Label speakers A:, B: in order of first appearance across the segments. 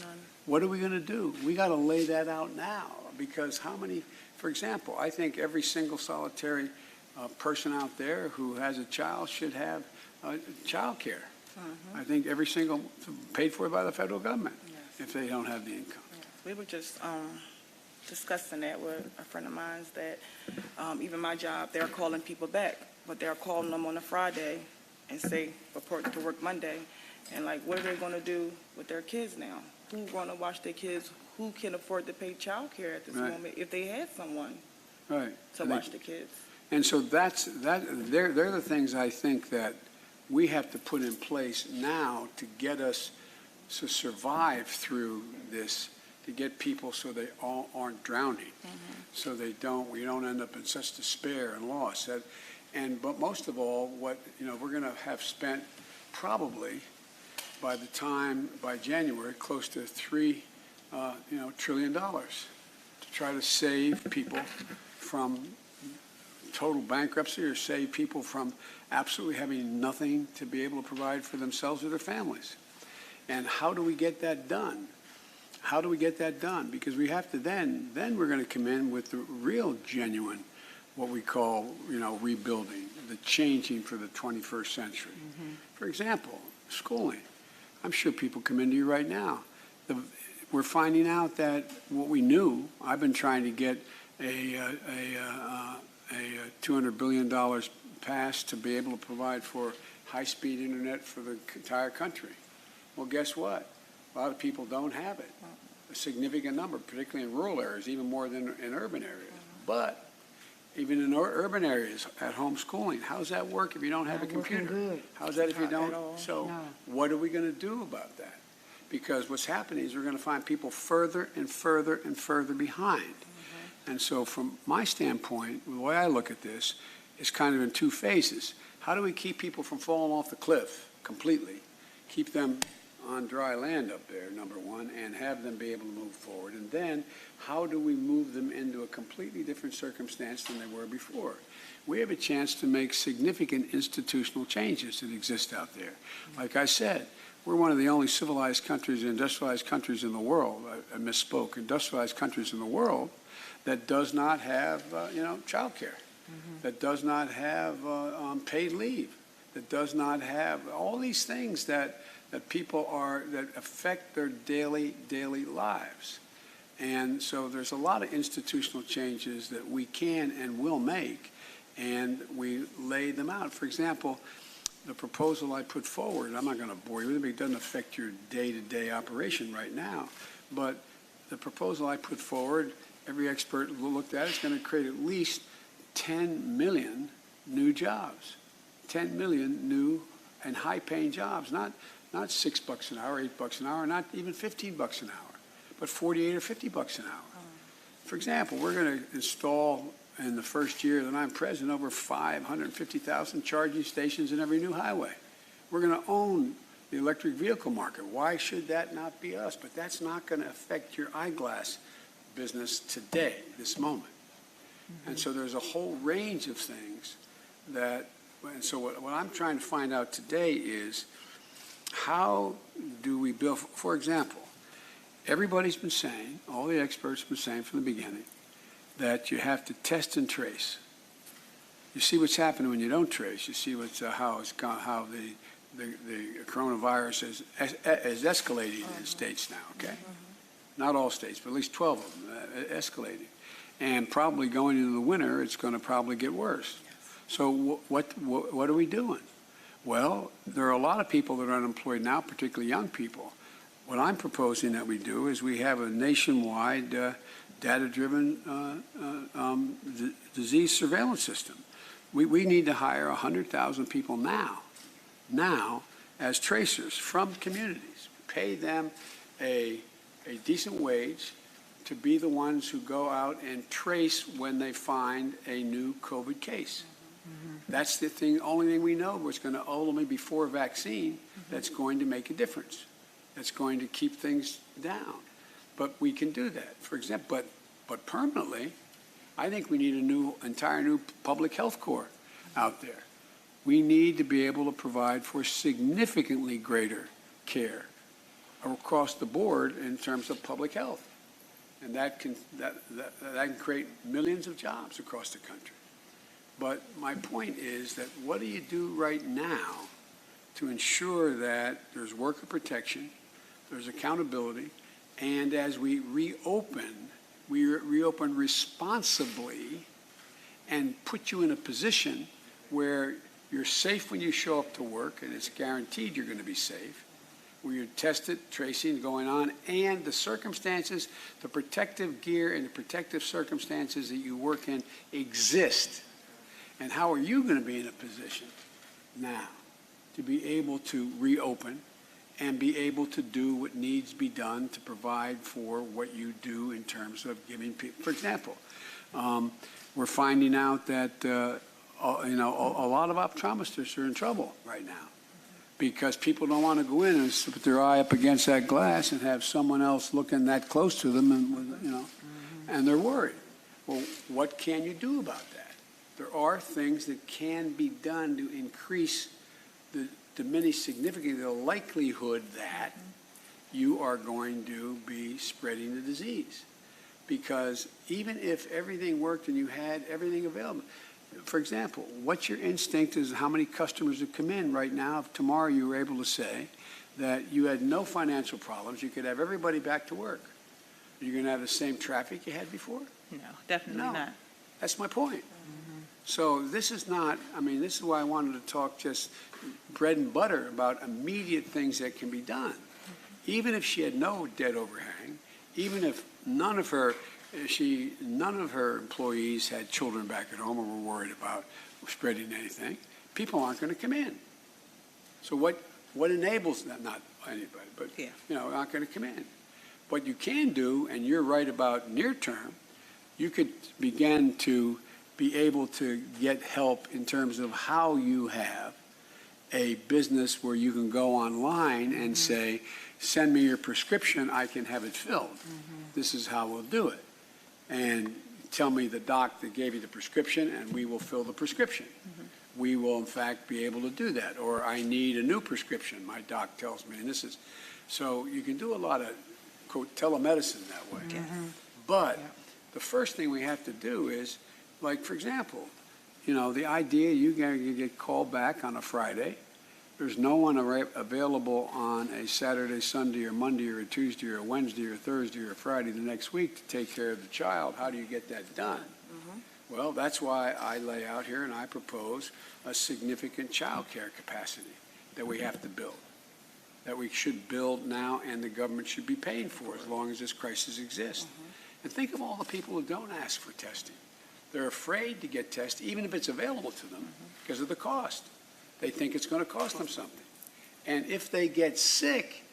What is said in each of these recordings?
A: None.
B: What are we going to do? We got to lay that out now, because how many, for example, I think every single solitary person out there who has a child should have child care. I think every single, paid for by the federal government, if they don't have the income.
A: Yes. We were just discussing that with a friend of mine, that even my job, they're calling people back, but they're calling them on a Friday and say, report to work Monday. And like, what are they going to do with their kids now? Who's going to watch their kids? Who can afford to pay child care at this moment if they had someone to watch the kids?
B: And so they're the things I think that we have to put in place now to get us to survive through this, to get people so they all aren't drowning, so we don't end up in such despair and loss. But most of all, what we're going to have spent probably by January close to $3 trillion to try to save people from total bankruptcy or save people from absolutely having nothing to be able to provide for themselves or their families. And how do we get that done? How do we get that done? Because we have to then we're going to come in with the real genuine, what we call, rebuilding, the changing for the 21st century. For example, schooling. I'm sure people come into you right now. We're finding out that what we knew, I've been trying to get a $200 billion passed to be able to provide for high-speed internet for the entire country. Well, guess what? A lot of people don't have it. A significant number, particularly in rural areas, even more than in urban areas. But even in urban areas, at home schooling, how's that work if you don't have a computer? How's that if you don't? So what are we going to do about that? Because what's happening is we're going to find people further and further and further behind. And so from my standpoint, the way I look at this is kind of in two phases. How do we keep people from falling off the cliff completely? Keep them on dry land up there, number one, and have them be able to move forward. And then how do we move them into a completely different circumstance than they were before? We have a chance to make significant institutional changes that exist out there. Like I said, we're one of the only civilized countries, industrialized countries in the world, I misspoke, industrialized countries in the world that does not have, child care, that does not have paid leave, that does not have all these things that people that affect their daily lives. And so there's a lot of institutional changes that we can and will make, and we lay them out. For example, the proposal I put forward, I'm not going to bore you with it, it doesn't affect your day-to-day operation right now, but the proposal I put forward, every expert looked at, it's going to create at least 10 million new jobs, 10 million new and high-paying jobs, not $6 an hour, $8 an hour, not even $15 an hour, but 48 or $50 an hour. For example, we're going to install in the first year that I'm president over 550,000 charging stations in every new highway. We're going to own the electric vehicle market. Why should that not be us? But that's not going to affect your eyeglass business today, this moment. And so there's a whole range of things that, and so what I'm trying to find out today is how do we build, for example, everybody's been saying, all the experts have been saying from the beginning, that you have to test and trace. You see what's happening when you don't trace. You see how the coronavirus is escalating in states now, okay? Not all states, but at least 12 of them escalating. And probably going into the winter, it's going to probably get worse. So what are we doing? Well, there are a lot of people that are unemployed now, particularly young people. What I'm proposing that we do is we have a nationwide data-driven disease surveillance system. We need to hire 100,000 people now as tracers from communities. Pay them a decent wage to be the ones who go out and trace when they find a new COVID case. That's the only thing we know was going to ultimately, before vaccine, that's going to make a difference. That's going to keep things down. But we can do that. For example, but permanently, I think we need entire new public health corps out there. We need to be able to provide for significantly greater care across the board in terms of public health. And that can create millions of jobs across the country. But my point is that what do you do right now to ensure that there's worker protection, there's accountability, and as we reopen responsibly and put you in a position where you're safe when you show up to work, and it's guaranteed you're going to be safe, where you're tested, tracing going on, and the circumstances, the protective gear and the protective circumstances that you work in exist. And how are you going to be in a position now to be able to reopen and be able to do what needs to be done to provide for what you do in terms of giving people, for example, we're finding out that a lot of optometrists are in trouble right now because people don't want to go in and put their eye up against that glass and have someone else looking that close to them, and and they're worried. Well, what can you do about that? There are things that can be done to increase diminish significantly the likelihood that you are going to be spreading the disease. Because even if everything worked and you had everything available, for example, what's your instinct is how many customers have come in right now? If tomorrow you were able to say that you had no financial problems, you could have everybody back to work. Are you going to have the same traffic you had before?
C: No, definitely not.
B: That's my point. So this is not, this is why I wanted to talk just bread and butter about immediate things that can be done. Even if she had no debt overhang, even if none of her employees had children back at home or were worried about spreading anything, people aren't going to come in. So what enables that? Not anybody, but aren't going to come in. What you can do, and you're right about near term, you could begin to be able to get help in terms of how you have a business where you can go online and say, send me your prescription, I can have it filled. This is how we'll do it. And tell me the doc that gave you the prescription, and we will fill the prescription. We will, in fact, be able to do that. Or I need a new prescription, my doc tells me. And this is, so you can do a lot of, quote, telemedicine that way. But the first thing we have to do is, like, for example, the idea you get called back on a Friday, there's no one available on a Saturday, Sunday, or Monday, or a Tuesday, or a Wednesday, or Thursday, or Friday the next week to take care of the child. How do you get that done? Well, that's why I lay out here and I propose a significant child care capacity that we have to build, that we should build now and the government should be paying for as long as this crisis exists. And think of all the people who don't ask for testing. They're afraid to get tested, even if it's available to them, because of the cost. They think it's going to cost them something. And if they get sick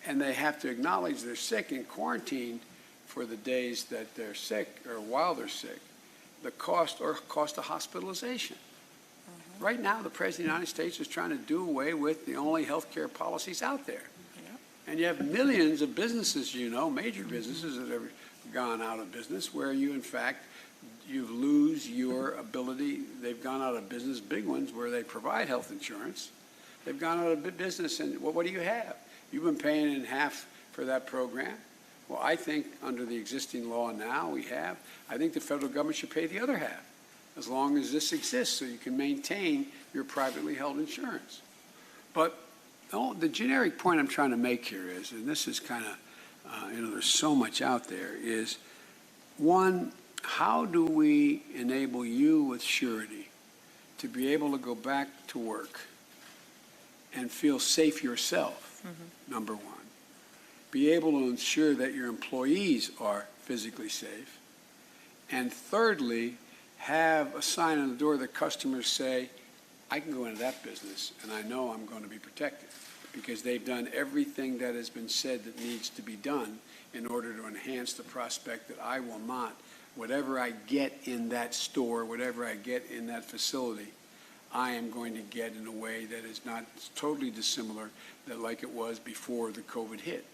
B: and they have to acknowledge they're sick and quarantine for the days that they're sick or while they're sick, the cost of hospitalization. Right now, the President of the United States is trying to do away with the only health care policies out there. And you have millions of businesses, major businesses that have gone out of business where you, in fact, you lose your ability. They've gone out of business, big ones, where they provide health insurance. They've gone out of business, and what do you have? You've been paying in half for that program. Well, I think under the existing law now I think the federal government should pay the other half, as long as this exists, so you can maintain your privately held insurance. But the generic point I'm trying to make here is, and this is kind of, there's so much out there, is one, how do we enable you with surety to be able to go back to work and feel safe yourself, number one. Be able to ensure that your employees are physically safe. And thirdly, have a sign on the door that customers say, I can go into that business and I know I'm going to be protected because they've done everything that has been said that needs to be done in order to enhance the prospect that I will not, whatever I get in that store, whatever I get in that facility, I am going to get in a way that is not totally dissimilar that like it was before the COVID hit.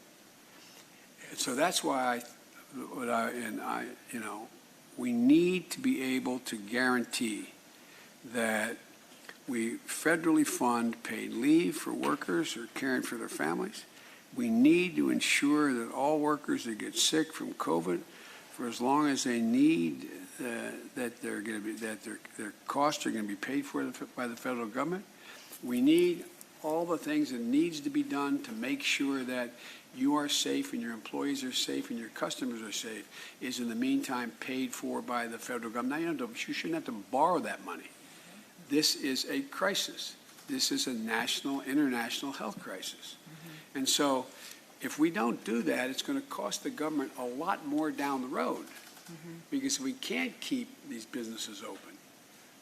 B: And so that's why we need to be able to guarantee that we federally fund paid leave for workers who are caring for their families, We need to ensure that all workers that get sick from COVID, for as long as they need, that they're going to be, that their costs are going to be paid for by the federal government. We need all the things that needs to be done to make sure that you are safe and your employees are safe and your customers are safe is in the meantime paid for by the federal government. Now, you shouldn't have to borrow that money. This is a crisis. This is a national, international health crisis. And so if we don't do that, it's going to cost the government a lot more down the road because we can't keep these businesses open.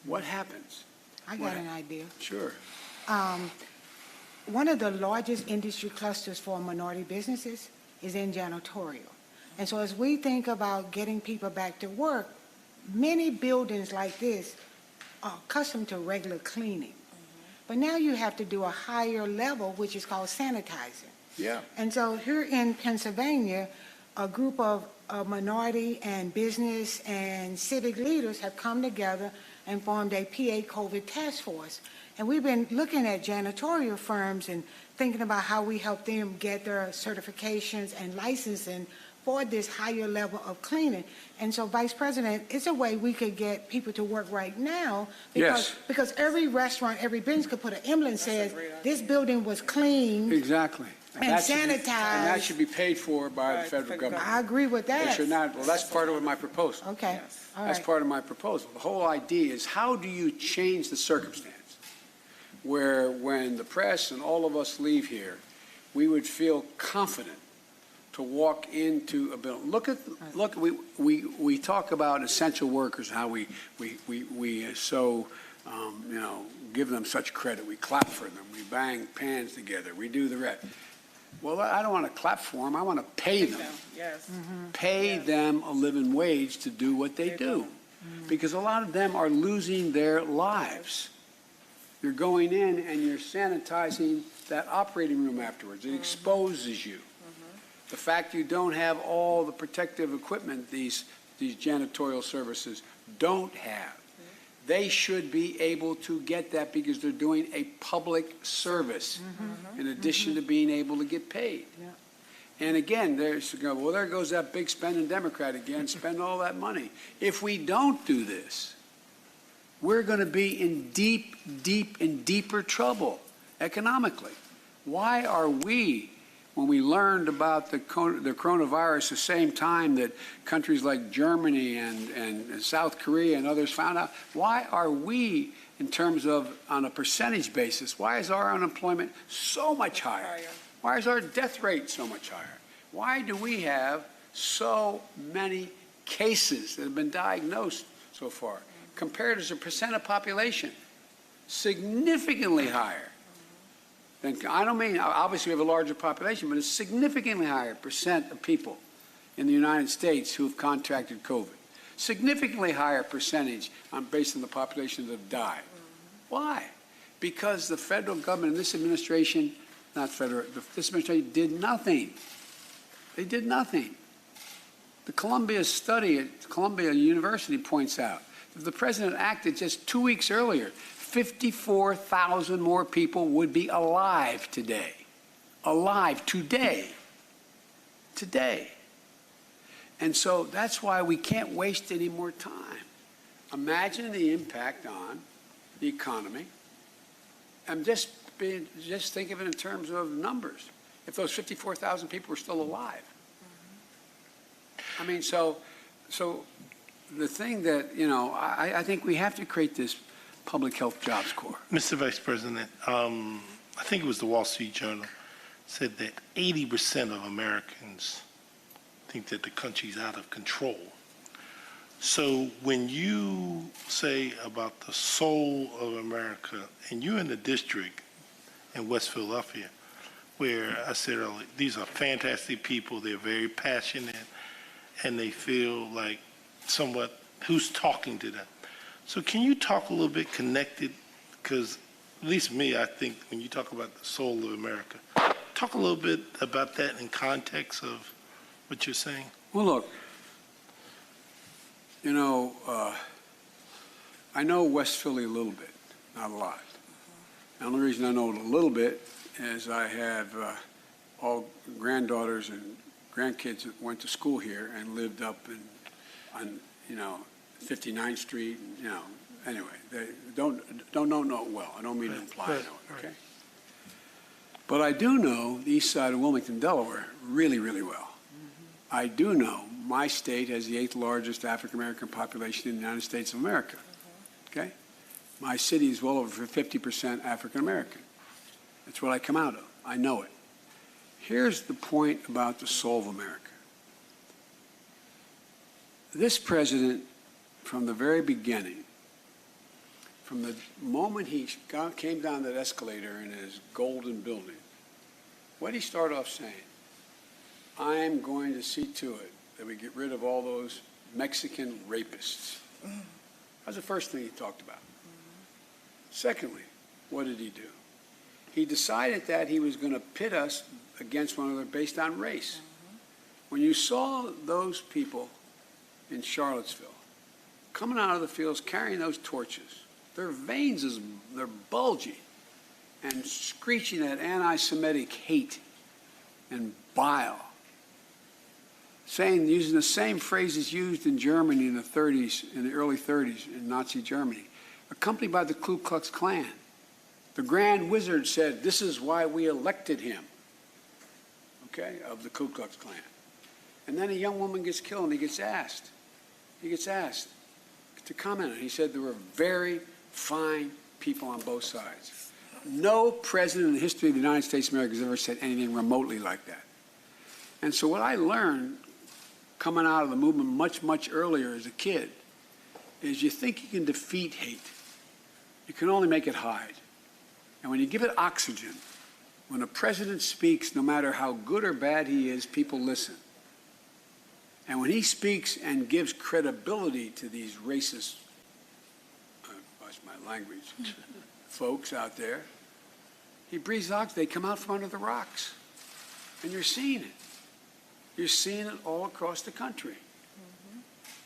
B: What happens?
C: I got an idea.
B: Sure.
C: One of the largest industry clusters for minority businesses is in janitorial. And so as we think about getting people back to work, many buildings like this are accustomed to regular cleaning. But now you have to do a higher level, which is called sanitizing.
B: Yeah.
C: And so here in Pennsylvania, a group of minority and business and civic leaders have come together and formed a PA COVID task force. And we've been looking at janitorial firms and thinking about how we help them get their certifications and licensing for this higher level of cleaning. And so, Vice President, it's a way we could get people to work right now because every restaurant, every business could put an emblem that says this building was cleaned.
B: Exactly.
C: And sanitized.
B: And that should be paid for by the federal government.
C: I agree with that.
B: It should not. Well, that's part of my proposal.
C: Okay.
A: Yes.
C: All
B: That's
C: right.
B: part of my proposal. The whole idea is how do you change the circumstance where when the press and all of us leave here, we would feel confident to walk into a building. Look, we talk about essential workers, how we so, give them such credit. We clap for them. We bang pans together. We do the rest. Well, I don't want to clap for them. I want to pay them.
A: Yes.
B: Pay them a living wage to do what they do. Because a lot of them are losing their lives. You're going in and you're sanitizing that operating room afterwards. It exposes you. The fact you don't have all the protective equipment these janitorial services don't have. They should be able to get that because they're doing a public service in addition to being able to get paid.
C: Yeah.
B: And again, there goes that big spending Democrat again, spend all that money. If we don't do this, we're going to be in deeper trouble economically. Why are we, when we learned about the coronavirus the same time that countries like Germany and South Korea and others found out, why are we, in terms of on a percentage basis, why is our unemployment so much higher? Why is our death rate so much higher? Why do we have so many cases that have been diagnosed so far? Compared as a percent of population, significantly higher. Then I don't mean, obviously we have a larger population, but a significantly higher percent of people in the United States who have contracted COVID. Significantly higher percentage based on the population that have died. Why? Because the federal government and this administration, this administration did nothing. They did nothing. The Columbia study at Columbia University points out if the president acted just 2 weeks earlier, 54,000 more people would be alive today. Alive today. Today. And so that's why we can't waste any more time. Imagine the impact on the economy. And just think of it in terms of numbers. If those 54,000 people were still alive. I mean, so the thing that, I think we have to create this public health jobs corps.
D: Mr. Vice President, I think it was the Wall Street Journal said that 80% of Americans think that the country's out of control. So when you say about the soul of America, and you're in the district in West Philadelphia, where I said earlier, these are fantastic people, they're very passionate, and they feel like somewhat who's talking to them. So can you talk a little bit connected, because at least me, I think when you talk about the soul of America, talk a little bit about that in context of what you're saying.
B: Well, look, I know West Philly a little bit, not a lot. The only reason I know it a little bit is I have all granddaughters and grandkids that went to school here and lived up on 59th Street, anyway, they don't know it well. I don't mean to imply I know it, okay? But I do know the east side of Wilmington, Delaware, really, really well. I do know my state has the 8th largest African-American population in the United States of America, okay? My city is well over 50% African-American. That's what I come out of. I know it. Here's the point about the soul of America. This president, from the very beginning, from the moment he came down that escalator in his golden building, what did he start off saying? I'm going to see to it that we get rid of all those Mexican rapists. That was the first thing he talked about. Secondly, what did he do? He decided that he was going to pit us against one another based on race. When you saw those people in Charlottesville coming out of the fields carrying those torches, their veins, they're bulgy and screeching that anti-Semitic hate and bile, using the same phrases used in Germany in the early 30s in Nazi Germany, accompanied by the Ku Klux Klan. The Grand Wizard said, this is why we elected him, okay, of the Ku Klux Klan. And then a young woman gets killed and he gets asked to comment on it. He said there were very fine people on both sides. No president in the history of the United States of America has ever said anything remotely like that. And so what I learned coming out of the movement much, much earlier as a kid is you think you can defeat hate. You can only make it hide. And when you give it oxygen, when a president speaks, no matter how good or bad he is, people listen. And when he speaks and gives credibility to these racist, watch my language, folks out there, he breathes oxygen. They come out from under the rocks. And you're seeing it. You're seeing it all across the country.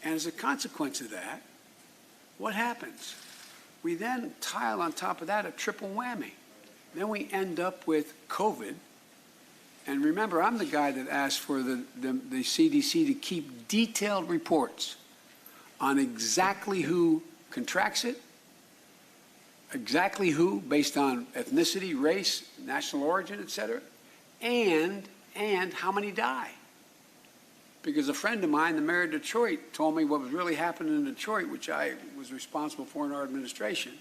B: And as a consequence of that, what happens? We then tile on top of that a triple whammy. Then we end up with COVID. And remember, I'm the guy that asked for the CDC to keep detailed reports on exactly who contracts it, exactly who, based on ethnicity, race, national origin, et cetera, and how many die. Because a friend of mine, the mayor of Detroit, told me what was really happening in Detroit, which I was responsible for in our administration,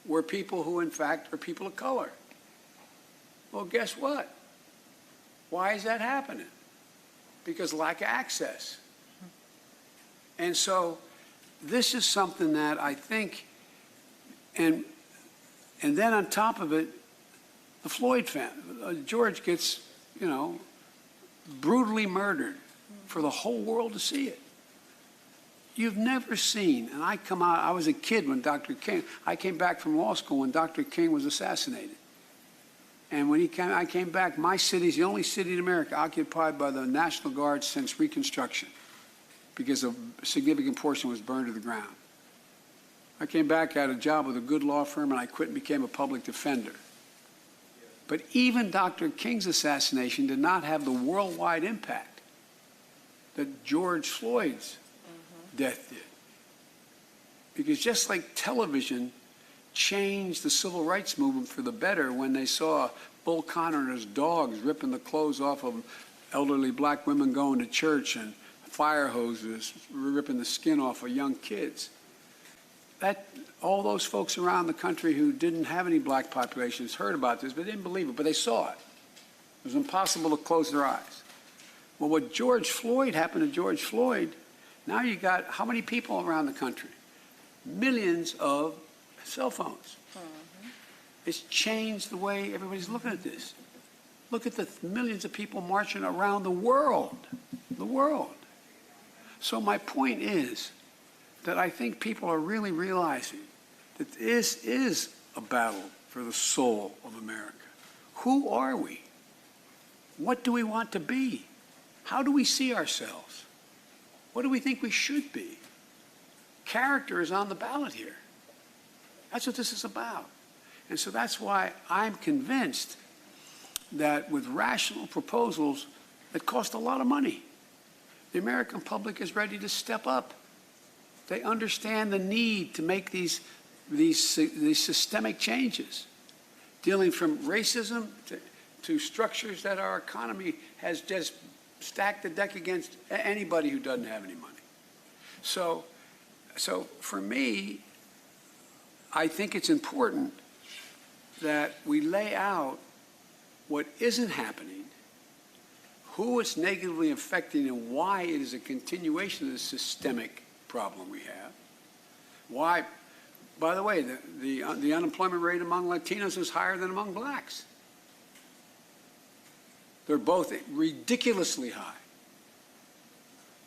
B: were people who, in fact, are people of color. Well, guess what? Why is that happening? Because lack of access. And so this is something that I think, and then on top of it, the Floyd family, George gets, brutally murdered for the whole world to see it. You've never seen, and I was a kid when I came back from law school when Dr. King was assassinated. And when I came back, my city's the only city in America occupied by the National Guard since Reconstruction, because a significant portion was burned to the ground. I came back, I had a job with a good law firm, and I quit and became a public defender. But even Dr. King's assassination did not have the worldwide impact that George Floyd's death did. Because just like television changed the civil rights movement for the better when they saw Bull Connor and his dogs ripping the clothes off of elderly black women going to church and fire hoses ripping the skin off of young kids. All those folks around the country who didn't have any black populations heard about this, but they didn't believe it, but they saw it. It was impossible to close their eyes. Well, what happened to George Floyd, now you got how many people around the country? Millions of cell phones. It's changed the way everybody's looking at this. Look at the millions of people marching around the world. The world. So my point is that I think people are really realizing that this is a battle for the soul of America. Who are we? What do we want to be? How do we see ourselves? What do we think we should be? Character is on the ballot here. That's what this is about. And so that's why I'm convinced that with rational proposals that cost a lot of money, the American public is ready to step up. They understand the need to make these systemic changes, dealing from racism to structures that our economy has just stacked the deck against anybody who doesn't have any money. So for me, I think it's important that we lay out what isn't happening, who it's negatively affecting, and why it is a continuation of the systemic problem we have. Why, by the way, the unemployment rate among Latinos is higher than among blacks. They're both ridiculously high.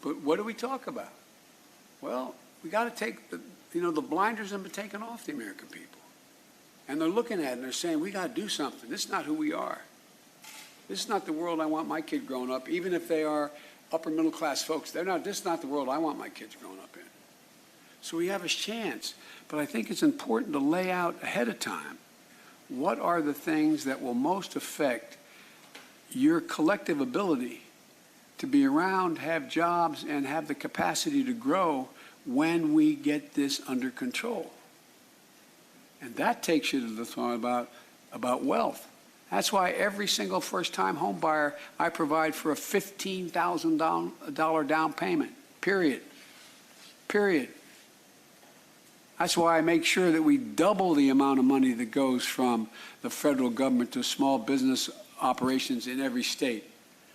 B: But what do we talk about? Well, we got to take the blinders have been taken off the American people. And they're looking at it and they're saying, we got to do something. This is not who we are. This is not the world I want my kid growing up, even if they are upper middle class folks. This is not the world I want my kids growing up in. So we have a chance. But I think it's important to lay out ahead of time what are the things that will most affect your collective ability to be around, have jobs, and have the capacity to grow when we get this under control. And that takes you to the thought about wealth. That's why every single first-time home buyer, I provide for a $15,000 down payment, period. Period. That's why I make sure that we double the amount of money that goes from the federal government to small business operations in every state,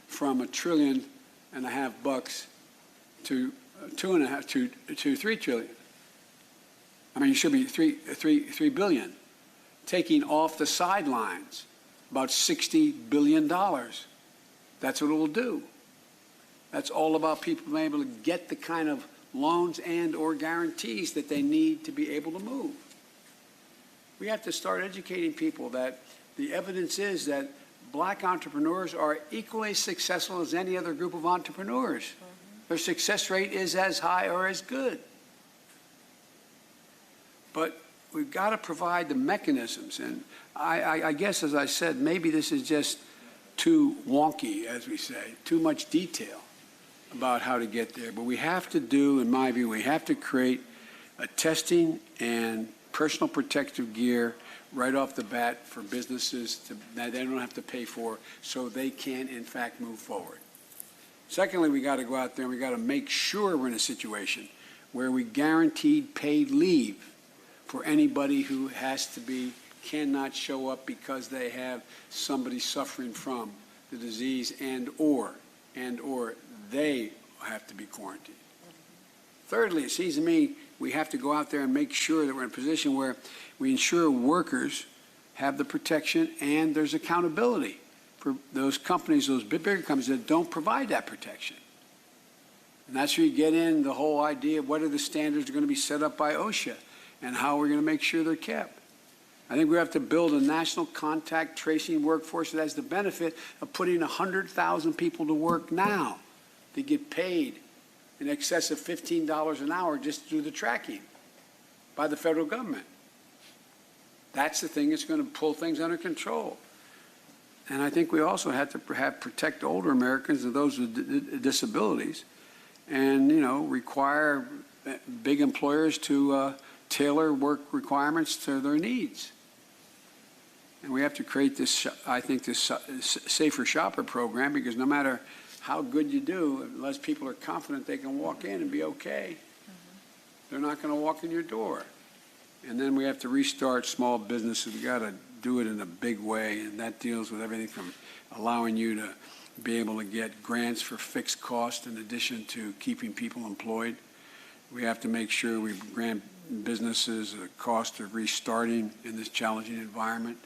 B: from $1.5 trillion to $3 trillion. I mean, it should be $3 billion, taking off the sidelines about $60 billion. That's what it will do. That's all about people being able to get the kind of loans and or guarantees that they need to be able to move. We have to start educating people that the evidence is that black entrepreneurs are equally successful as any other group of entrepreneurs. Their success rate is as high or as good. But we've got to provide the mechanisms. And I guess, as I said, maybe this is just too wonky, as we say, too much detail about how to get there. But we have to do, in my view, we have to create a testing and personal protective gear right off the bat for businesses that they don't have to pay for, so they can, in fact, move forward. Secondly, we got to go out there and we got to make sure we're in a situation where we guaranteed paid leave for anybody who cannot show up because they have somebody suffering from the disease and or they have to be quarantined. Thirdly, it seems to me we have to go out there and make sure that we're in a position where we ensure workers have the protection and there's accountability for those companies, those bigger companies that don't provide that protection. And that's where you get in the whole idea of what are the standards that are going to be set up by OSHA and how we're going to make sure they're kept. I think we have to build a national contact tracing workforce that has the benefit of putting 100,000 people to work now to get paid in excess of $15 an hour just to do the tracking by the federal government. That's the thing that's going to pull things under control. And I think we also have to protect older Americans and those with disabilities and, require big employers to tailor work requirements to their needs. And we have to create this, I think, this safer shopper program, because no matter how good you do, unless people are confident they can walk in and be okay, they're not going to walk in your door. And then we have to restart small businesses. We got to do it in a big way, and that deals with everything from allowing you to be able to get grants for fixed cost in addition to keeping people employed. We have to make sure we grant businesses a cost of restarting in this challenging environment.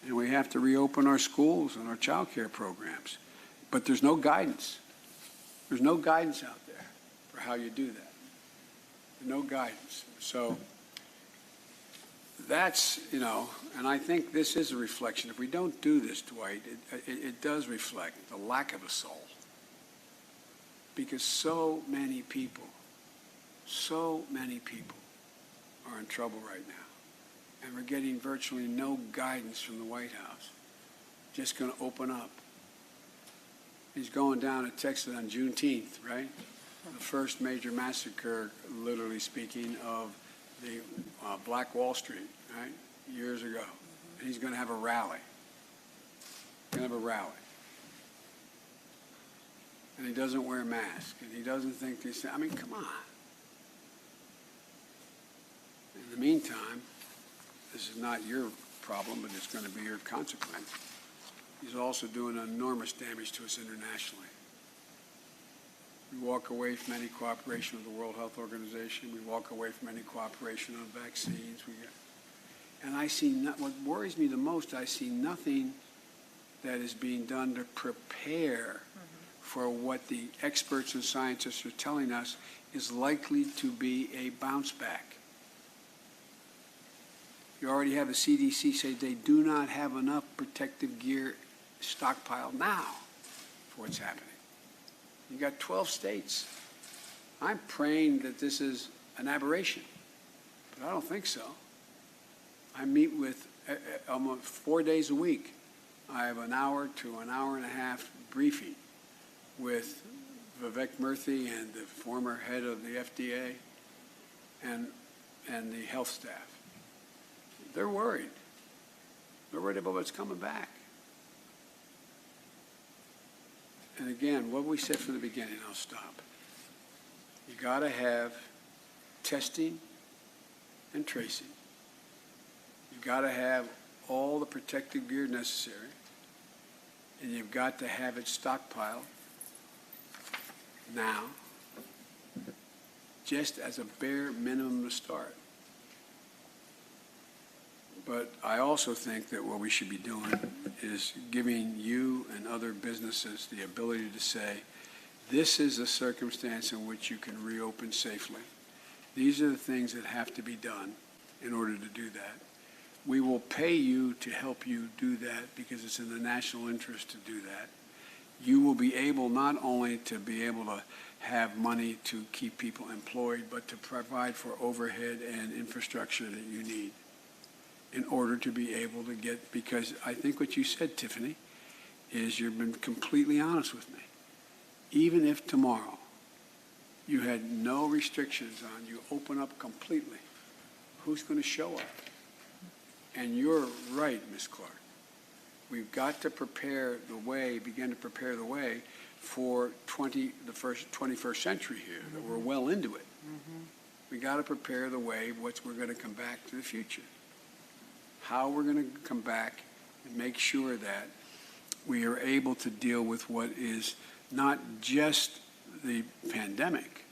B: And we have to reopen our schools and our child care programs. But there's no guidance. There's no guidance out there for how you do that. No guidance. So that's, and I think this is a reflection. If we don't do this, Dwight, it does reflect the lack of a soul. Because so many people are in trouble right now. And we're getting virtually no guidance from the White House. just going to open up. He's going down to Texas on Juneteenth, right? The first major massacre, literally speaking, of the Black Wall Street, right, years ago. And he's going to have a rally. Going to have a rally. And he doesn't wear a mask. And he doesn't think this. I mean, come on. In the meantime, this is not your problem, but it's going to be your consequence. He's also doing enormous damage to us internationally. We walk away from any cooperation with the World Health Organization. We walk away from any cooperation on vaccines. And I see what worries me the most, I see nothing that is being done to prepare for what the experts and scientists are telling us is likely to be a bounce back. You already have the CDC say they do not have enough protective gear stockpiled now for what's happening. You got 12 states. I'm praying that this is an aberration, but I don't think so. I meet with almost 4 days a week. I have an hour to an hour and a half briefing with Vivek Murthy and the former head of the FDA and the health staff. They're worried. They're worried about what's coming back. And again, what we said from the beginning, I'll stop. You got to have testing and tracing. You've got to have all the protective gear necessary, and you've got to have it stockpiled now, just as a bare minimum to start. But I also think that what we should be doing is giving you and other businesses the ability to say, this is a circumstance in which you can reopen safely. These are the things that have to be done in order to do that. We will pay you to help you do that because it's in the national interest to do that. You will be able not only to be able to have money to keep people employed, but to provide for overhead and infrastructure that you need in order to be able to get, because I think what you said, Tiffany, is you've been completely honest with me. Even if tomorrow you had no restrictions on, you open up completely, who's going to show up? And you're right, Ms. Clark. We've got to prepare the way, begin to prepare the way for the 21st century here, that we're well into it. We got to prepare the way we're going to come back to the future. How we're going to come back and make sure that we are able to deal with what is not just the pandemic.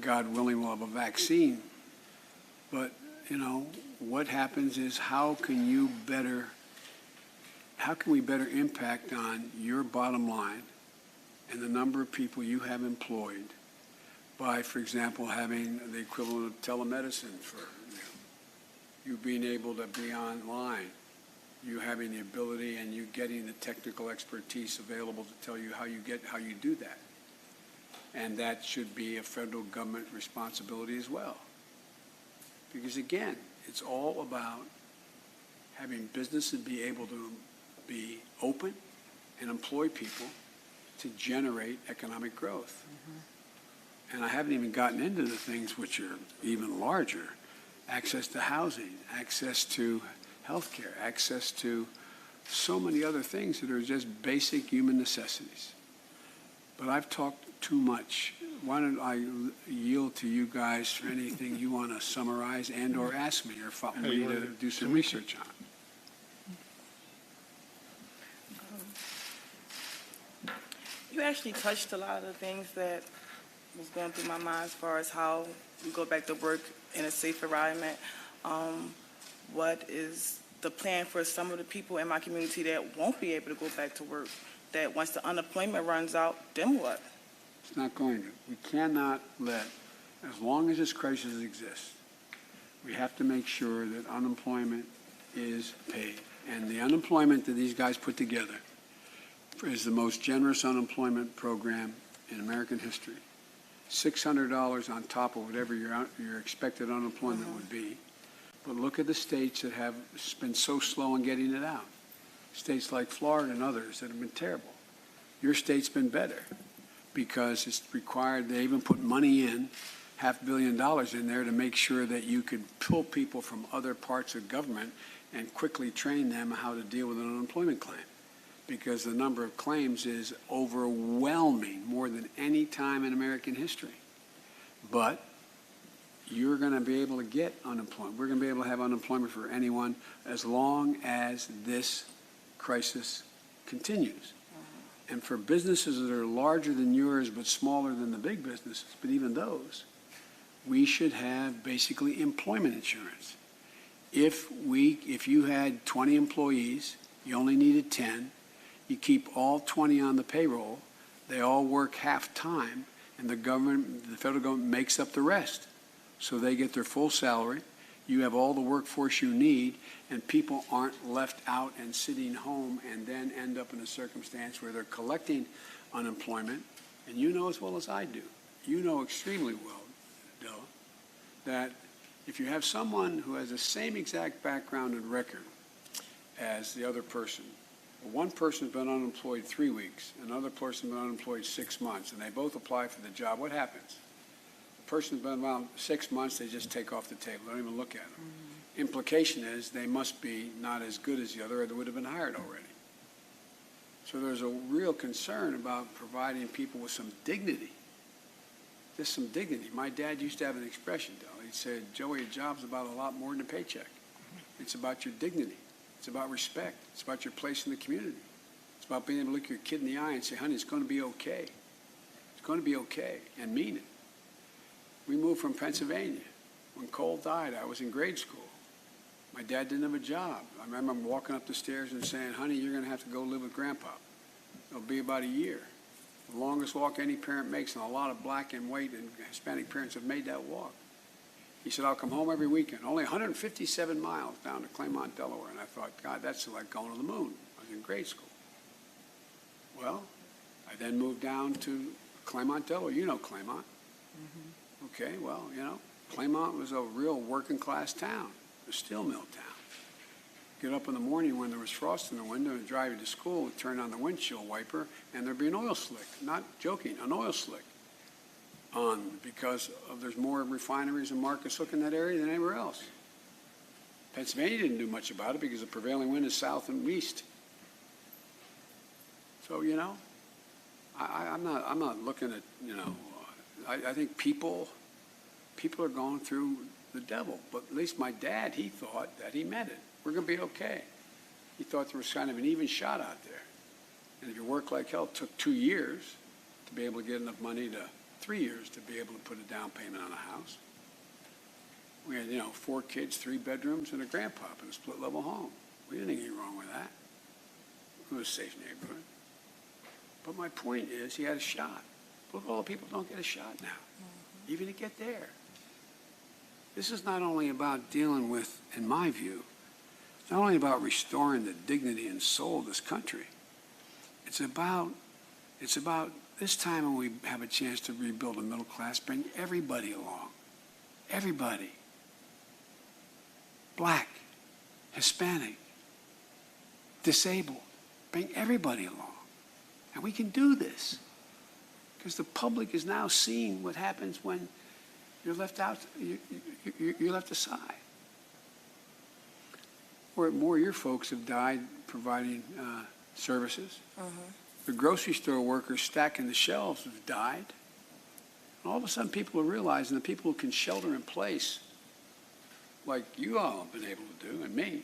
B: God willing, we'll have a vaccine. But, you know, what happens is how can we better impact on your bottom line and the number of people you have employed by, for example, having the equivalent of telemedicine for you being able to be online, you having the ability and you getting the technical expertise available to tell you how you do that. And that should be a federal government responsibility as well. Because again, it's all about having businesses be able to be open and employ people to generate economic growth. And I haven't even gotten into the things which are even larger. Access to housing, access to health care, access to so many other things that are just basic human necessities. But I've talked too much. Why don't I yield to you guys for anything you want to summarize and or ask me or me to do some research on?
A: You actually touched a lot of the things that was going through my mind as far as how we go back to work in a safe environment. What is the plan for some of the people in my community that won't be able to go back to work, that once the unemployment runs out, then what?
B: It's not going to. We cannot let, as long as this crisis exists, we have to make sure that unemployment is paid. And the unemployment that these guys put together is the most generous unemployment program in American history. $600 on top of whatever your expected unemployment would be. But look at the states that have been so slow in getting it out. states like Florida and others that have been terrible. Your state's been better because it's required, they even put money in, $500 million in there to make sure that you could pull people from other parts of government and quickly train them how to deal with an unemployment claim. Because the number of claims is overwhelming, more than any time in American history. But you're going to be able to get unemployment. We're going to be able to have unemployment for anyone as long as this crisis continues. And for businesses that are larger than yours but smaller than the big businesses, but even those, we should have basically employment insurance. If you had 20 employees, you only needed 10, you keep all 20 on the payroll, they all work half-time, and the federal government makes up the rest. So they get their full salary, you have all the workforce you need, and people aren't left out and sitting home and then end up in a circumstance where they're collecting unemployment. And you know as well as I do, you know extremely well, Della, that if you have someone who has the same exact background and record as the other person, one person's been unemployed 3 weeks, another person's been unemployed 6 months, and they both apply for the job, what happens? The person's been around 6 months, they just take off the table, they don't even look at them. Mm-hmm. Implication is they must be not as good as the other, or they would have been hired already. So there's a real concern about providing people with some dignity, just some dignity. My dad used to have an expression, though. He said, Joey, a job's about a lot more than a paycheck. It's about your dignity. It's about respect. It's about your place in the community. It's about being able to look your kid in the eye and say, honey, it's going to be okay. It's going to be okay, and mean it. We moved from Pennsylvania. When Cole died, I was in grade school. My dad didn't have a job. I remember him walking up the stairs and saying, honey, you're going to have to go live with Grandpa. It'll be about a year. The longest walk any parent makes, and a lot of black and white and Hispanic parents have made that walk. He said, I'll come home every weekend. Only 157 miles down to Claymont, Delaware. And I thought, God, that's like going to the moon. I was in grade school. Well, I then moved down to Claymont, Delaware. You know Claymont. Mm-hmm. Okay, well, you know, Claymont was a real working class town, a steel mill town. Get up in the morning when there was frost in the window and drive you to school, turn on the windshield wiper, and there'd be an oil slick. Not joking, an oil slick on because there's more refineries and markets looking in that area than anywhere else. Pennsylvania didn't do much about it because the prevailing wind is south and east. So, you know, I'm not looking at, you know, I think people are going through the devil. But at least my dad, he thought that he meant it. We're going to be okay. He thought there was kind of an even shot out there. And if you work like hell, it took 2 years to be able to get enough money to 3 years to be able to put a down payment on a house. We had, 4 kids, 3 bedrooms, and a grandpop in a split-level home. We didn't think anything wrong with that. It was a safe neighborhood. But my point is, he had a shot. But all the people don't get a shot now, even to get there. This is not only about dealing with, in my view, not only about restoring the dignity and soul of this country. It's about this time when we have a chance to rebuild a middle class, bring everybody along. Everybody. Black, Hispanic, disabled. Bring everybody along. And we can do this. Because the public is now seeing what happens when you're left out, you're left aside. Or more of your folks have died providing services. The grocery store workers stacking the shelves have died. And all of a sudden people are realizing that people who can shelter in place, like you all have been able to do, and me,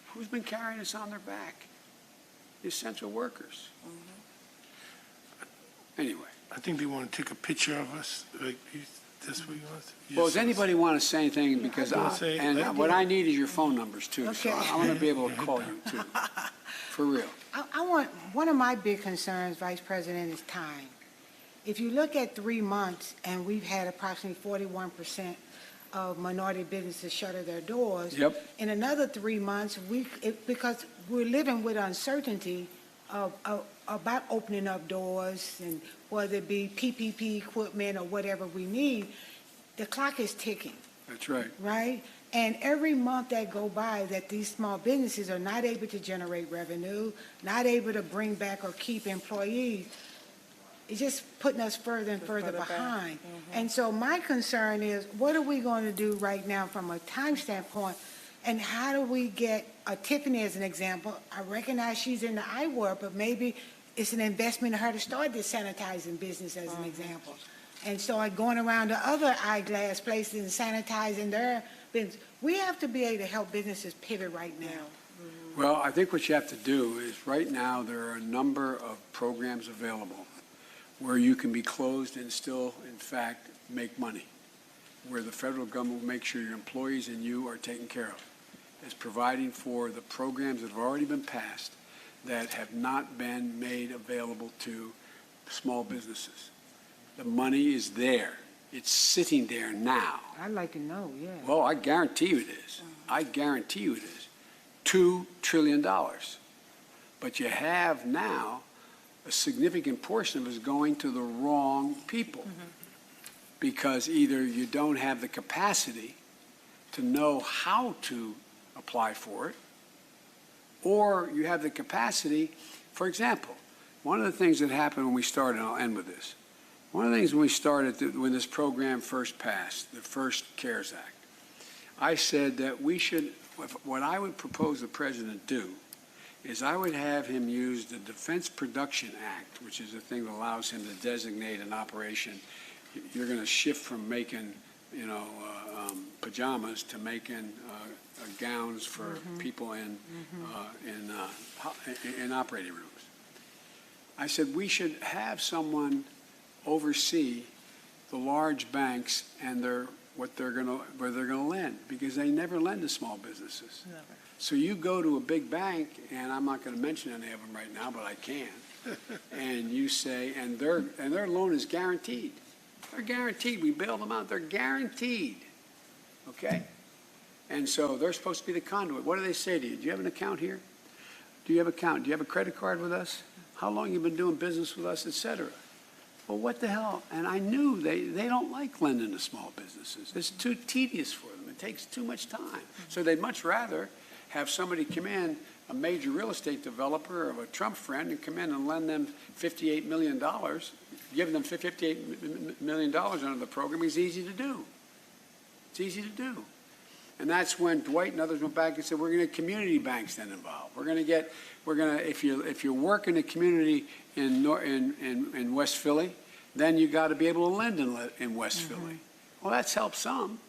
B: who's been carrying us on their back? The essential workers. Anyway.
D: I think they want to take a picture of us. That's what you want to
B: Well, does anybody want to say anything? Because what I need is your phone numbers, too.
C: Okay.
B: So I want to be able to call you, too. For real.
C: One of my big concerns, Vice President, is time. If you look at 3 months, and we've had approximately 41% of minority businesses shutter their doors.
B: Yep.
C: In another 3 months, because we're living with uncertainty about opening up doors, and whether it be PPP equipment or whatever we need, the clock is ticking.
B: That's right.
C: Right? And every month that go by that these small businesses are not able to generate revenue, not able to bring back or keep employees, it's just putting us further and further
A: further back.
C: behind. And so my concern is, what are we going to do right now from a time standpoint? And how do we get Tiffany as an example? I recognize she's in the eyewear, but maybe it's an investment in her to start this sanitizing business as an example. And start going around to other eyeglass places and sanitizing their business. We have to be able to help businesses pivot right now.
B: Well, I think what you have to do is, right now, there are a number of programs available where you can be closed and still, in fact, make money, where the federal government will make sure your employees and you are taken care of. It's providing for the programs that have already been passed that have not been made available to small businesses. The money is there. It's sitting there now.
C: I'd like to know, yeah.
B: Well, I guarantee you it is. I guarantee you it is. $2 trillion. But you have now a significant portion of it is going to the wrong people. Because either you don't have the capacity to know how to apply for it, or you have the capacity. For example, one of the things that happened when we started, and I'll end with this, one of the things when we started, when this program first passed, the first CARES Act, I said that we should, what I would propose the president do is I would have him use the Defense Production Act, which is the thing that allows him to designate an operation. You're going to shift from making, pajamas to making gowns for people in operating rooms. I said we should have someone oversee the large banks and where they're going to lend, because they never lend to small businesses.
A: Never.
B: So you go to a big bank, and I'm not going to mention any of them right now, but I can, and you say, and their loan is guaranteed. They're guaranteed. We bail them out. They're guaranteed. Okay? And so they're supposed to be the conduit. What do they say to you? Do you have an account here? Do you have an account? Do you have a credit card with us? How long you been doing business with us, et cetera? Well, what the hell? And I knew they don't like lending to small businesses. It's too tedious for them. It takes too much time. So they'd much rather have somebody come in, a major real estate developer or a Trump friend, and come in and lend them $58 million, give them $58 million under the program. It's easy to do. It's easy to do. And that's when Dwight and others went back and said, we're going to get community banks then involved. If you work in a community in West Philly, then you got to be able to lend in West Philly. Well, that's helped some.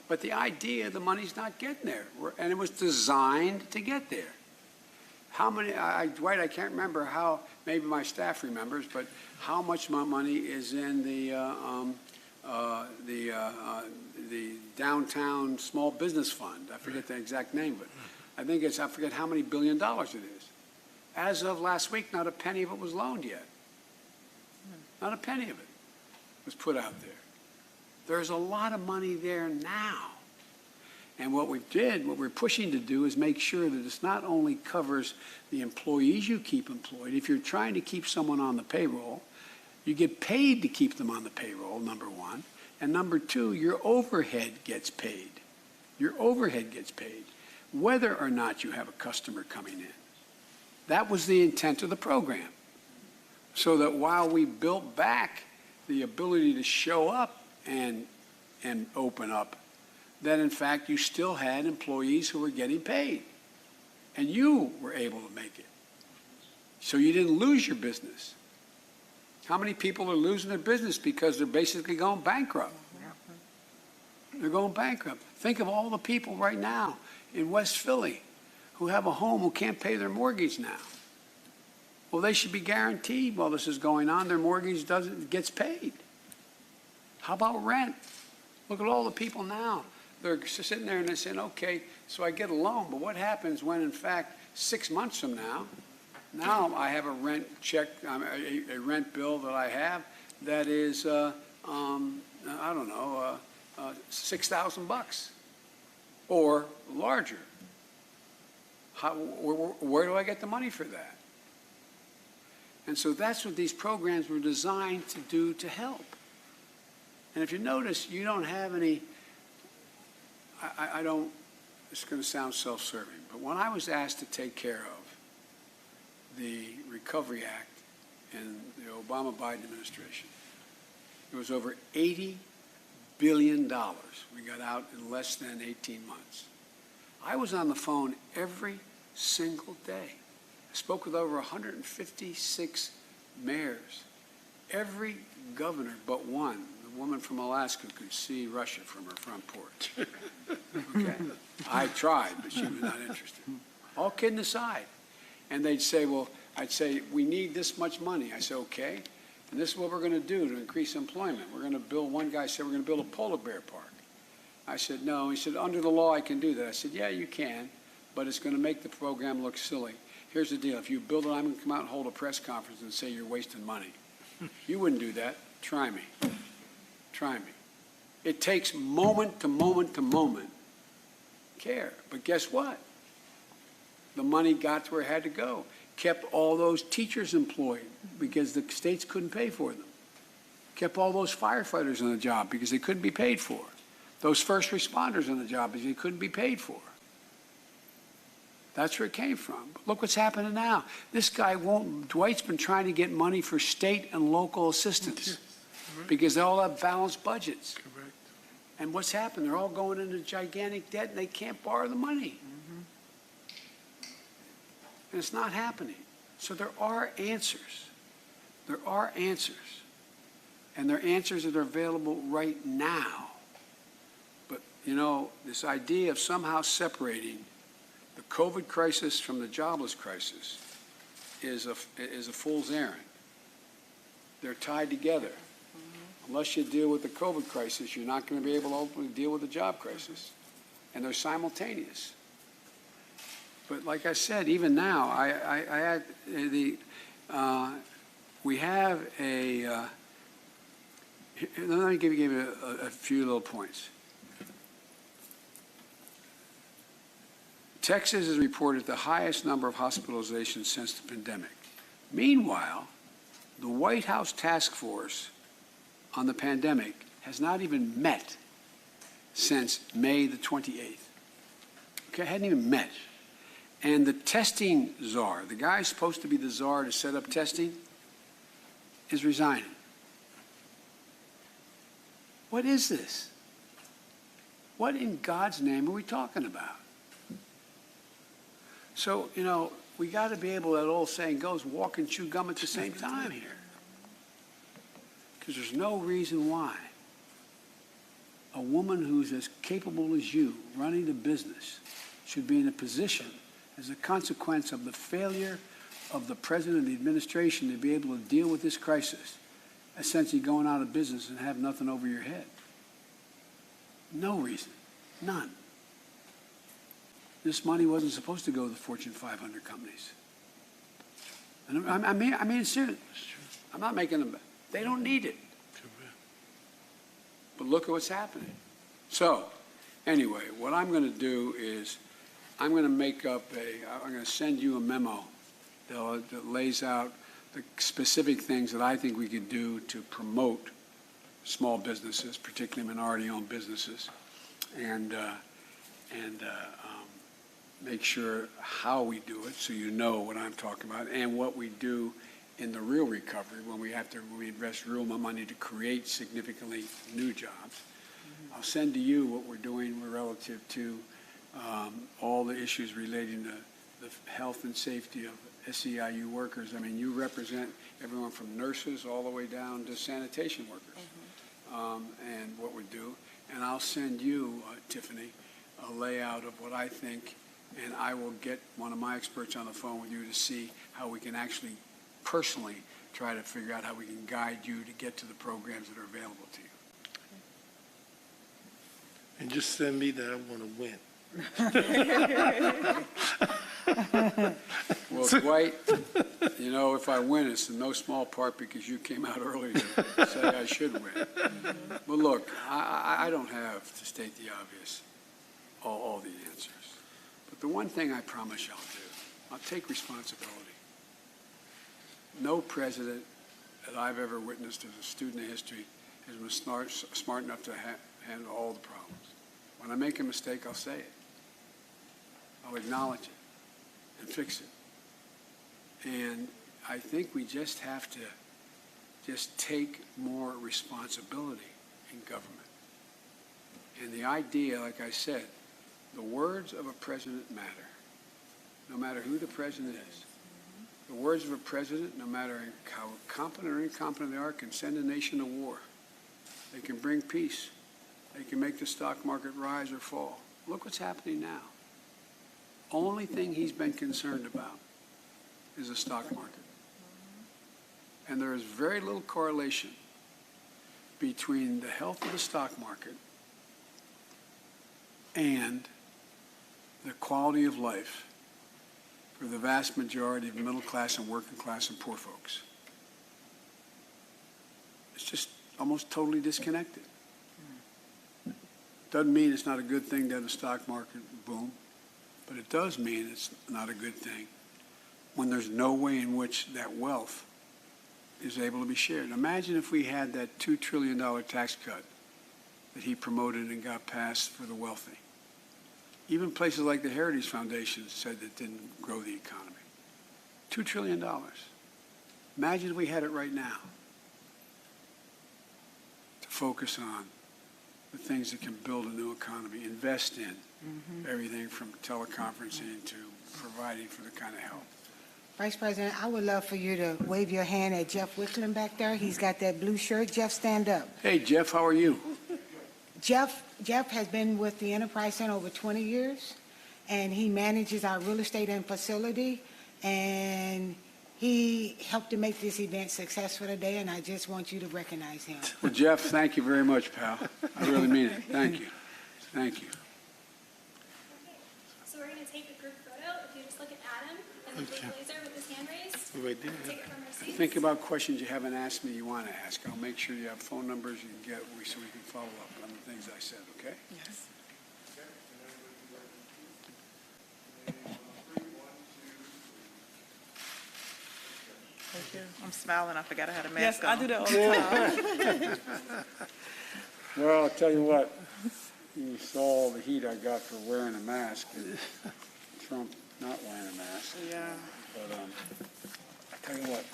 B: But the idea, the money's not getting there. And it was designed to get there. How many, Dwight, I can't remember how, maybe my staff remembers, but how much money is in the downtown small business fund? I forget the exact name, but I think I forget how many $1 billion it is. As of last week, not a penny of it was loaned yet. Not a penny of it was put out there. There's a lot of money there now. And what we're pushing to do is make sure that this not only covers the employees you keep employed. If you're trying to keep someone on the payroll, you get paid to keep them on the payroll, number one. And number two, your overhead gets paid. Your overhead gets paid, whether or not you have a customer coming in. That was the intent of the program. So that while we built back the ability to show up and open up, that in fact you still had employees who were getting paid. And you were able to make it. So you didn't lose your business. How many people are losing their business because they're basically going bankrupt? They're going bankrupt. Think of all the people right now in West Philly who have a home who can't pay their mortgage now. Well, they should be guaranteed while this is going on, their mortgage gets paid. How about rent? Look at all the people now. They're sitting there and they're saying, okay, so I get a loan, but what happens when, in fact, 6 months from now I have a rent check, a rent bill that I have that is, I don't know, $6,000 or larger. Where do I get the money for that? And so that's what these programs were designed to do to help. And if you notice, you don't have any, I don't, it's going to sound self-serving, but when I was asked to take care of the Recovery Act in the Obama-Biden administration, it was over $80 billion we got out in less than 18 months. I was on the phone every single day. I spoke with over 156 mayors. Every governor but one, the woman from Alaska, could see Russia from her front porch. Okay? I tried, but she was not interested. All kidding aside. And they'd say, well, I'd say, we need this much money. I said, okay. And this is what we're going to do to increase employment. We're going to build, one guy said, we're going to build a polar bear park. I said, no. He said, under the law, I can do that. I said, yeah, you can, but it's going to make the program look silly. Here's the deal. If you build it, I'm going to come out and hold a press conference and say you're wasting money. You wouldn't do that. Try me. Try me. It takes moment to moment to moment care. But guess what? The money got to where it had to go. Kept all those teachers employed because the states couldn't pay for them. Kept all those firefighters on the job because they couldn't be paid for. Those first responders on the job because they couldn't be paid for. That's where it came from. But look what's happening now. This guy won't, Dwight's been trying to get money for state and local assistance because they all have balanced budgets.
D: Correct.
B: And what's happened? They're all going into gigantic debt and they can't borrow the money. And it's not happening. So there are answers. There are answers. And there are answers that are available right now. But, you know, this idea of somehow separating the COVID crisis from the jobless crisis is a fool's errand. They're tied together. Unless you deal with the COVID crisis, you're not going to be able to openly deal with the job crisis. And they're simultaneous. But like I said, even now, we have a, let me give you a few little points. Texas has reported the highest number of hospitalizations since the pandemic. Meanwhile, the White House task force on the pandemic has not even met since May the 28th. Okay, hadn't even met. And the testing czar, the guy supposed to be the czar to set up testing, is resigning. What is this? What in God's name are we talking about? So, you know, we got to be able, that old saying goes, walk and chew gum at the same time here. Because there's no reason why a woman who's as capable as you running a business should be in a position as a consequence of the failure of the president and the administration to be able to deal with this crisis, essentially going out of business and have nothing over your head. No reason. None. This money wasn't supposed to go to the Fortune 500 companies. And I mean, seriously. I'm not making them, they don't need it. But look at what's happening. So, anyway, what I'm going to do is I'm going to make up I'm going to send you a memo that lays out the specific things that I think we could do to promote small businesses, particularly minority-owned businesses, and make sure how we do it so you know what I'm talking about and what we do in the real recovery when we invest real money to create significantly new jobs. I'll send to you what we're doing relative to all the issues relating to the health and safety of SEIU workers. I mean, you represent everyone from nurses all the way down to sanitation workers, and what we do. And I'll send you, Tiffany, a layout of what I think, and I will get one of my experts on the phone with you to see how we can actually personally try to figure out how we can guide you to get to the programs that are available to you.
D: And just send me that I want to win.
B: Well, Dwight, you know, if I win, it's in no small part because you came out early to say I should win. But look, I don't have, to state the obvious, all the answers. But the one thing I promise you I'll do, I'll take responsibility. No president that I've ever witnessed as a student of history has been smart enough to handle all the problems. When I make a mistake, I'll say it. I'll acknowledge it and fix it. And I think we just have to just take more responsibility in government. And the idea, like I said, the words of a president matter, no matter who the president is. The words of a president, no matter how competent or incompetent they are, can send a nation to war. They can bring peace. They can make the stock market rise or fall. Look what's happening now. Only thing he's been concerned about is the stock market. And there is very little correlation between the health of the stock market and the quality of life for the vast majority of middle class and working class and poor folks. It's just almost totally disconnected. Doesn't mean it's not a good thing to have the stock market boom, but it does mean it's not a good thing when there's no way in which that wealth is able to be shared. Imagine if we had that $2 trillion tax cut that he promoted and got passed for the wealthy. Even places like the Heritage Foundation said it didn't grow the economy. $2 trillion. Imagine if we had it right now to focus on the things that can build a new economy, invest in everything from teleconferencing to providing for the kind of help.
C: Vice President, I would love for you to wave your hand at Jeff Wickland back there. He's got that blue shirt. Jeff, stand up.
B: Hey, Jeff, how are you?
C: Jeff has been with the Enterprise Center over 20 years, and he manages our real estate and facility, and he helped to make this event successful today, and I just want you to recognize him.
B: Well, Jeff, thank you very much, pal. I really mean it. Thank you. Thank you.
E: So we're going to take a group photo. If you just look at Adam and the blue blazer with his hand raised,
D: Right there.
E: take it from our seats.
B: Think about questions you haven't asked me you want to ask. I'll make sure you have phone numbers you can get so we can follow up on the things I said, okay?
A: Yes. Thank you. I'm smiling. I forgot I had a mask on. Yes, I do that all the time.
B: Well, I'll tell you what. You saw the heat I got for wearing a mask and Trump not wearing a mask.
A: Yeah.
B: But I tell you what.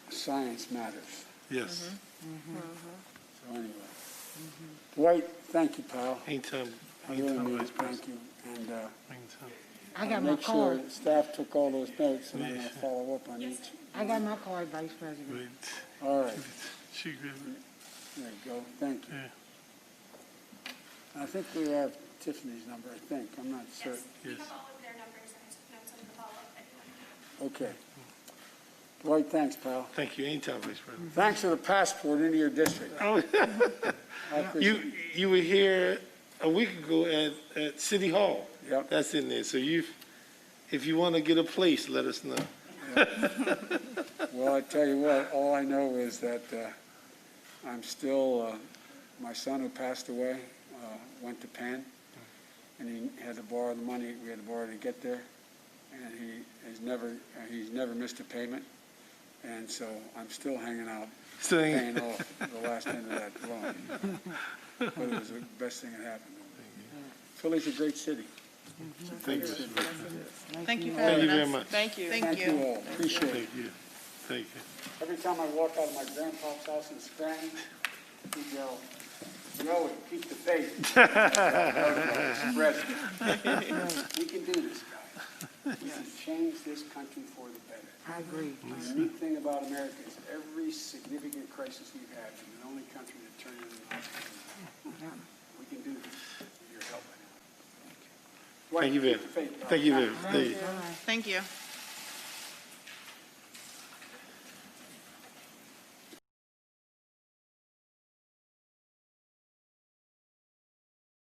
B: Science matters.
D: Yes.
B: So anyway. Dwight, thank you, pal.
D: Anytime.
B: I really
D: Anytime,
B: mean it.
D: Vice
B: Thank
D: President.
B: you. And
D: Anytime.
C: I got my
B: make sure
C: card.
B: staff took all those notes and I'm
D: Yes.
B: going to follow up on each.
C: I got my card, Vice President.
D: Right.
B: All right.
D: She good.
B: There you go. Thank you.
D: Yeah.
B: I think we have Tiffany's number, I think. I'm not certain.
E: We
D: Yes.
E: have all of their numbers and notes on the follow-up if you want.
B: Okay. Dwight, thanks, pal.
D: Thank you. Anytime, Vice President.
B: Thanks for the passport into your district.
D: Oh,
B: I appreciate
D: you were here a week ago at City Hall.
B: Yep.
D: That's in there. So if you want to get a place, let us know.
B: Well, I tell you what, all I know is that I'm still, my son who passed away went to Penn, and he had to borrow the money we had to borrow to get there, and he's never missed a payment, and so I'm still hanging out, paying off the last end of that loan. But it was the best thing that happened. Philly's a great city.
D: Thank you.
A: Thank you for
D: Thank
A: having
D: you very
A: us.
D: much.
A: Thank you.
B: Thank you all. Appreciate it.
D: Thank you. Thank you.
B: Every time I walk out of my grandpa's house in Spain, he yells, "Joey, keep the faith." Spread it. We can do this, guys. We can change this country for the better.
C: I agree.
B: The neat thing about America is every significant crisis we've had, we're the only country that turned into an hospital. We can do this with your help.
D: Thank you very much. Thank you very much.
A: Thank you.